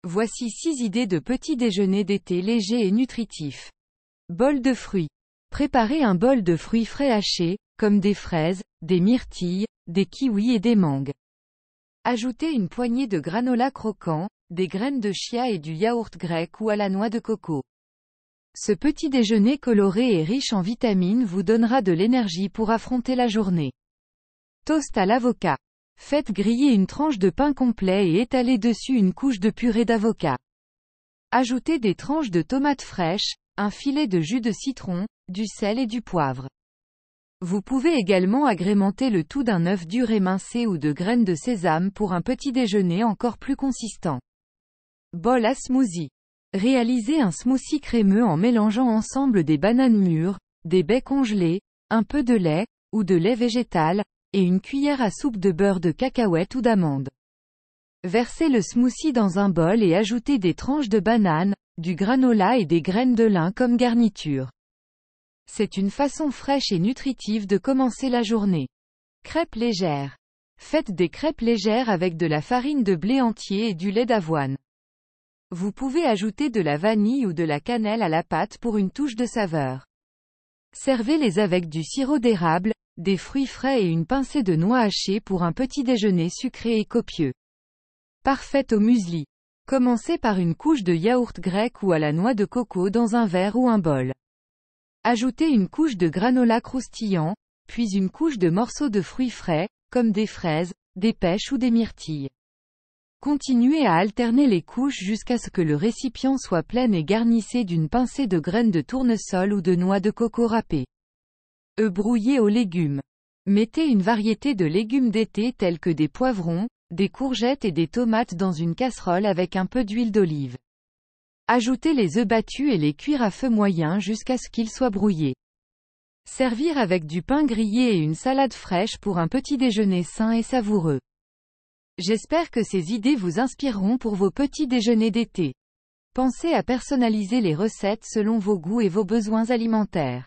Voici 6 idées de petit déjeuner d'été léger et nutritif. Bol de fruits. Préparez un bol de fruits frais hachés, comme des fraises, des myrtilles, des kiwis et des mangues. Ajoutez une poignée de granola croquant, des graines de chia et du yaourt grec ou à la noix de coco. Ce petit déjeuner coloré et riche en vitamines vous donnera de l'énergie pour affronter la journée. Toast à l'avocat. Faites griller une tranche de pain complet et étalez dessus une couche de purée d'avocat. Ajoutez des tranches de tomates fraîches, un filet de jus de citron, du sel et du poivre. Vous pouvez également agrémenter le tout d'un œuf dur émincé ou de graines de sésame pour un petit déjeuner encore plus consistant. Bol à smoothie. Réalisez un smoothie crémeux en mélangeant ensemble des bananes mûres, des baies congelées, un peu de lait, ou de lait végétal, et une cuillère à soupe de beurre de cacahuète ou d'amande. Versez le smoothie dans un bol et ajoutez des tranches de banane, du granola et des graines de lin comme garniture. C'est une façon fraîche et nutritive de commencer la journée. Crêpes légères. Faites des crêpes légères avec de la farine de blé entier et du lait d'avoine. Vous pouvez ajouter de la vanille ou de la cannelle à la pâte pour une touche de saveur. Servez-les avec du sirop d'érable, des fruits frais et une pincée de noix hachées pour un petit déjeuner sucré et copieux. Parfait au muesli. Commencez par une couche de yaourt grec ou à la noix de coco dans un verre ou un bol. Ajoutez une couche de granola croustillant, puis une couche de morceaux de fruits frais, comme des fraises, des pêches ou des myrtilles. Continuez à alterner les couches jusqu'à ce que le récipient soit plein et garnissez d'une pincée de graines de tournesol ou de noix de coco râpées. Œufs brouillés aux légumes. Mettez une variété de légumes d'été tels que des poivrons, des courgettes et des tomates dans une casserole avec un peu d'huile d'olive. Ajoutez les œufs battus et les cuire à feu moyen jusqu'à ce qu'ils soient brouillés. Servir avec du pain grillé et une salade fraîche pour un petit déjeuner sain et savoureux. J'espère que ces idées vous inspireront pour vos petits déjeuners d'été. Pensez à personnaliser les recettes selon vos goûts et vos besoins alimentaires.